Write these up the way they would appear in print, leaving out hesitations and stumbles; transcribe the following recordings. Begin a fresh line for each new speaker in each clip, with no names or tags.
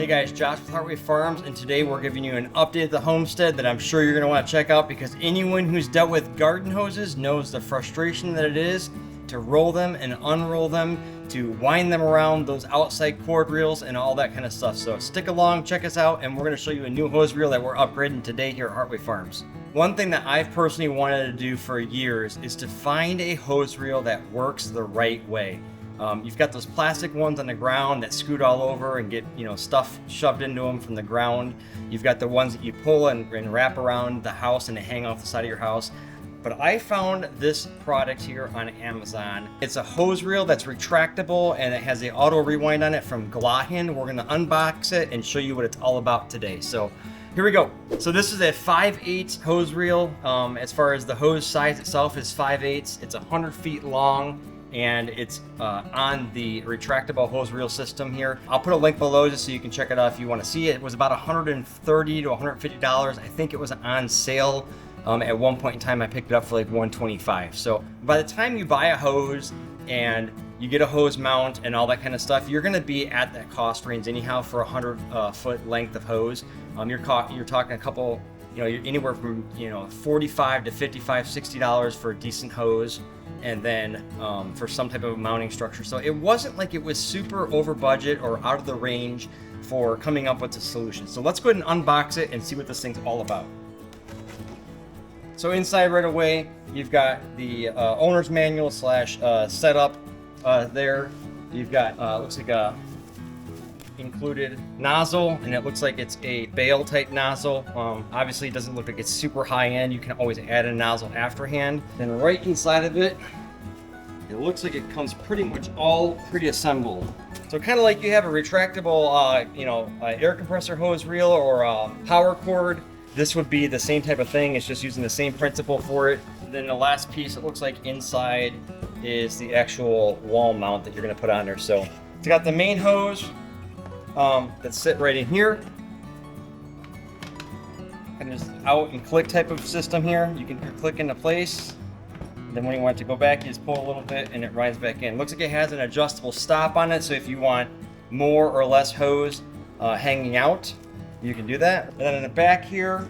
Hey guys, Josh with Heartway Farms, and today we're giving you an update of the homestead that I'm sure you're going to want to check out, because anyone who's dealt with garden hoses knows the frustration that it is to roll them and unroll them, to wind them around those outside cord reels and all that kind of stuff. So stick along, check us out, and we're going to show you a new hose reel that we're upgrading today here at Heartway Farms. One thing that I've personally wanted to do for years is to find a hose reel that works the right way. You've got those plastic ones on the ground that scoot all over and get, stuff shoved into them from the ground. You've got the ones that you pull and wrap around the house and they hang off the side of your house. But I found this product here on Amazon. It's a hose reel that's retractable and it has the auto rewind on it from Glahoden. We're gonna unbox it and show you what it's all about today. So here we go. So this is a 5/8 hose reel. As far as the hose size itself is 5/8. It's 100 feet long, and it's on the retractable hose reel system here. I'll put a link below just so you can check it out if you want to see it. It was about $130 to $150. I think it was on sale. At one point in time, I picked it up for like $125. So by the time you buy a hose and you get a hose mount and all that kind of stuff, you're going to be at that cost range anyhow for a 100-foot length of hose. You're talking a couple, you're anywhere from $45 to $55, $60 for a decent hose, and then for some type of mounting structure. So it wasn't like it was super over budget or out of the range for coming up with a solution. So let's go ahead and unbox it and see what this thing's all about. So inside right away, you've got the owner's manual / setup there. You've got looks like a included nozzle, and it looks like it's a bale type nozzle. Obviously it doesn't look like it's super high end. You can always add a nozzle afterhand. Then right inside of it, it looks like it comes pretty much all pre-assembled. So kind of like you have a retractable air compressor hose reel or a power cord, this would be the same type of thing. It's just using the same principle for it. And then the last piece, it looks like inside is the actual wall mount that you're going to put on there. So it's got the main hose that's sit right in here, and just out and click type of system here. You can click into place, and then when you want it to go back, you just pull a little bit and it rides back in. Looks like it has an adjustable stop on it, so if you want more or less hose hanging out, you can do that. And then in the back here,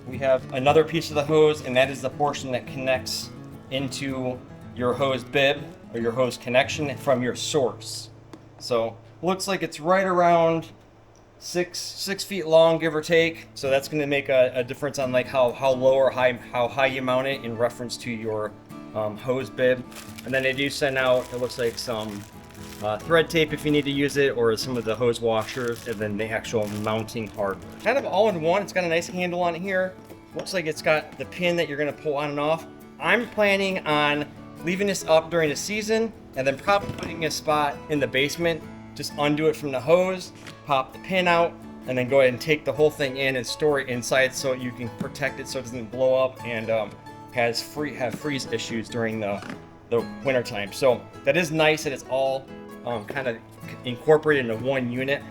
we have another piece of the hose, and that is the portion that connects into your hose bib or your hose connection from your source. So looks like it's right around six feet long, give or take. So that's going to make a difference on like how low or how high you mount it in reference to your hose bib. And then they do send out, it looks like, some thread tape if you need to use it, or some of the hose washers, and then the actual mounting hardware. Kind of all in one. It's got a nice handle on it here. Looks like it's got the pin that you're going to pull on and off. I'm planning on leaving this up during the season and then probably putting a spot in the basement. Just undo it from the hose, pop the pin out, and then go ahead and take the whole thing in and store it inside so you can protect it so it doesn't blow up and have freeze issues during the winter time. So that is nice that it's all kind of incorporated into one unit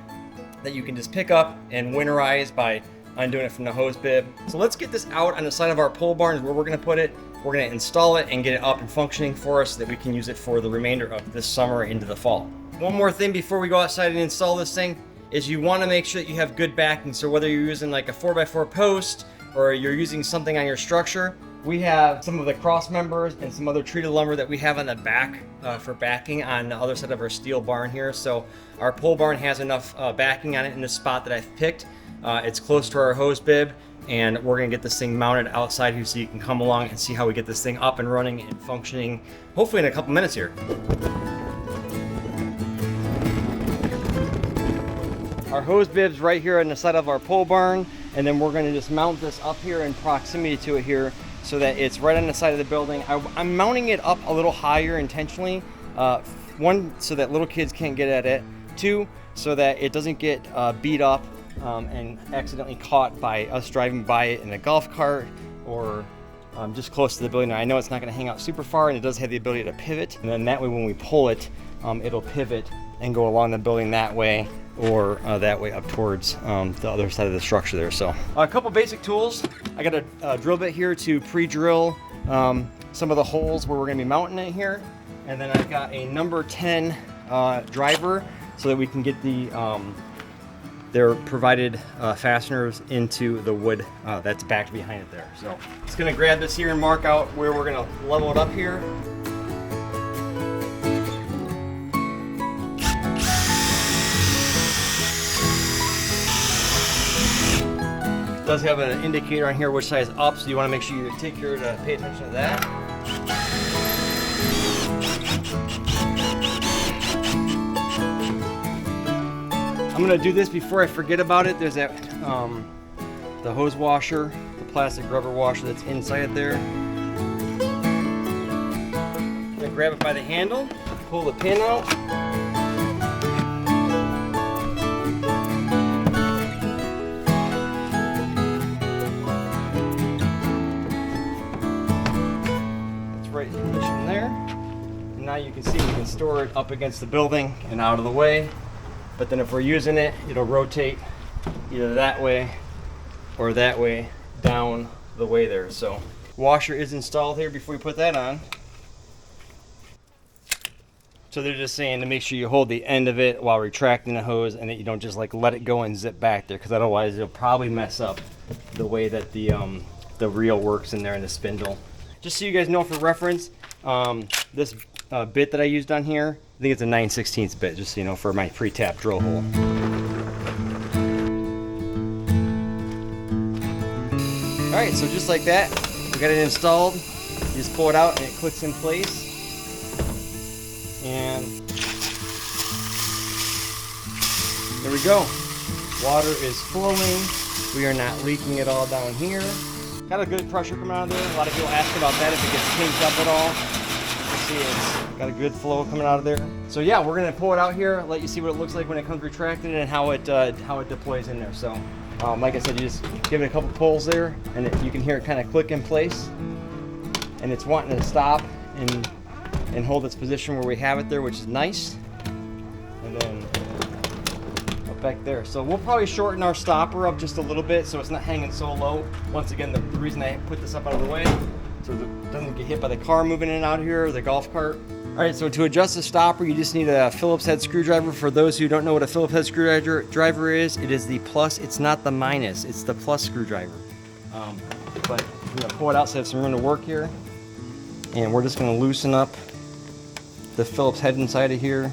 that you can just pick up and winterize by undoing it from the hose bib. So let's get this out on the side of our pole barn where we're going to put it. We're going to install it and get it up and functioning for us so that we can use it for the remainder of this summer into the fall. One more thing before we go outside and install this thing is you want to make sure that you have good backing. So whether you're using like a 4x4 post or you're using something on your structure, we have some of the cross members and some other treated lumber that we have on the back for backing on the other side of our steel barn here. So our pole barn has enough backing on it in the spot that I've picked. It's close to our hose bib, and we're gonna get this thing mounted outside here so you can come along and see how we get this thing up and running and functioning, hopefully in a couple minutes here. Our hose bib's right here on the side of our pole barn, and then we're gonna just mount this up here in proximity to it here so that it's right on the side of the building. I'm mounting it up a little higher intentionally. One, so that little kids can't get at it. Two, so that it doesn't get beat up and accidentally caught by us driving by it in a golf cart or just close to the building. Now, I know it's not going to hang out super far, and it does have the ability to pivot, and then that way when we pull it, it'll pivot and go along the building that way, or that way up towards the other side of the structure there. So a couple basic tools. I got a drill bit here to pre-drill some of the holes where we're going to be mounting it here, and then I've got a number 10 driver so that we can get the they're provided fasteners into the wood that's backed behind it there. So just gonna grab this here and mark out where we're gonna level it up here. It does have an indicator on here which side is up, so you want to make sure you take care to pay attention to that. I'm gonna do this before I forget about it. There's that the hose washer, the plastic rubber washer that's inside there. I'm gonna grab it by the handle, pull the pin out. Now you can see we can store it up against the building and out of the way, but then if we're using it, it'll rotate either that way or that way down the way there. So washer is installed here before we put that on. So they're just saying to make sure you hold the end of it while retracting the hose and that you don't just like let it go and zip back there, because otherwise it'll probably mess up the way that the reel works in there in the spindle. Just so you guys know for reference, this bit that I used on here, I think it's a 9/16 bit, just so you know, for my pre-tap drill hole. All right, so just like that, we got it installed. You just pull it out and it clicks in place. And there we go. Water is flowing. We are not leaking it all down here. Got a good pressure coming out of there. A lot of people ask about that, if it gets kinked up at all. See, it's got a good flow coming out of there. So yeah, we're gonna pull it out here, let you see what it looks like when it comes retracted and how it deploys in there. So like I said, you just give it a couple pulls there and you can hear it kind of click in place, and it's wanting to stop and hold its position where we have it there, which is nice. And then up back there. So we'll probably shorten our stopper up just a little bit so it's not hanging so low. Once again, the reason I put this up out of the way, so it doesn't get hit by the car moving in and out of here, or the golf cart. All right, so to adjust the stopper, you just need a Phillips head screwdriver. For those who don't know what a Phillips head screwdriver is, it is the plus, it's not the minus, it's the plus screwdriver. But I'm gonna pull it out so I have some room to work here. And we're just gonna loosen up the Phillips head inside of here.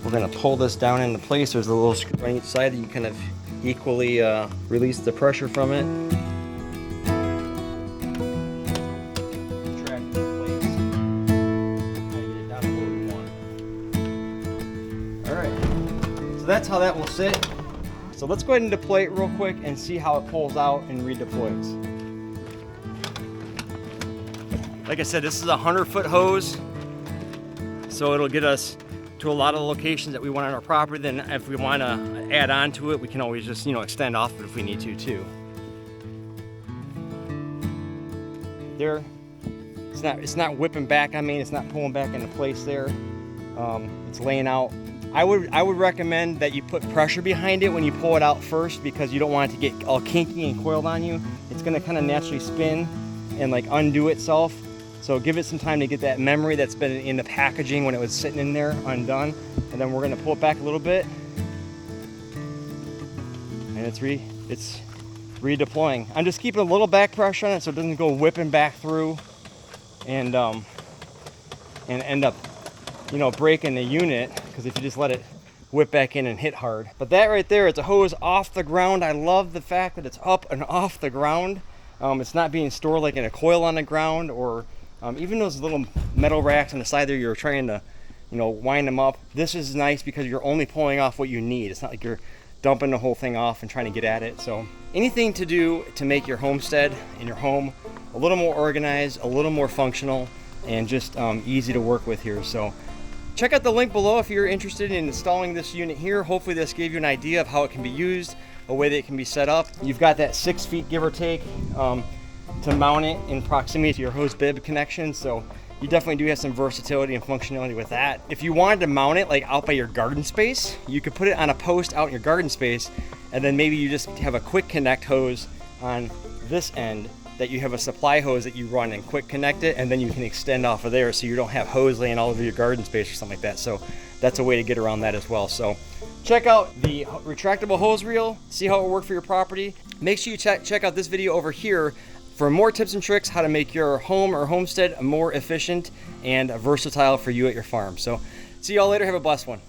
We're gonna pull this down into place. There's a little screw on each side that you kind of equally release the pressure from it. That's how that will sit. So let's go ahead and deploy it real quick and see how it pulls out and redeploys. Like I said, this is a 100-foot hose, so it'll get us to a lot of the locations that we want on our property. Then if we want to add on to it, we can always just, extend off it if we need to too. There, it's not whipping back on me, it's not pulling back into place there. It's laying out. I would recommend that you put pressure behind it when you pull it out first, because you don't want it to get all kinky and coiled on you. It's gonna kind of naturally spin and like undo itself. So give it some time to get that memory that's been in the packaging when it was sitting in there undone. And then we're gonna pull it back a little bit. And it's redeploying. I'm just keeping a little back pressure on it so it doesn't go whipping back through and end up breaking the unit, because if you just let it whip back in and hit hard. But that right there, it's a hose off the ground. I love the fact that it's up and off the ground. It's not being stored like in a coil on the ground, or even those little metal racks on the side there, you're trying to wind them up. This is nice because you're only pulling off what you need. It's not like you're dumping the whole thing off and trying to get at it. So anything to do to make your homestead and your home a little more organized, a little more functional, and just easy to work with here. So check out the link below if you're interested in installing this unit here. Hopefully this gave you an idea of how it can be used, a way that it can be set up. You've got that 6 feet, give or take, to mount it in proximity to your hose bib connection. So you definitely do have some versatility and functionality with that. If you wanted to mount it like out by your garden space, you could put it on a post out in your garden space, and then maybe you just have a quick connect hose on this end that you have a supply hose that you run and quick connect it, and then you can extend off of there so you don't have hose laying all over your garden space or something like that. So that's a way to get around that as well. So check out the retractable hose reel, see how it will work for your property. Make sure you check out this video over here for more tips and tricks how to make your home or homestead more efficient and versatile for you at your farm. So see y'all later. Have a blessed one.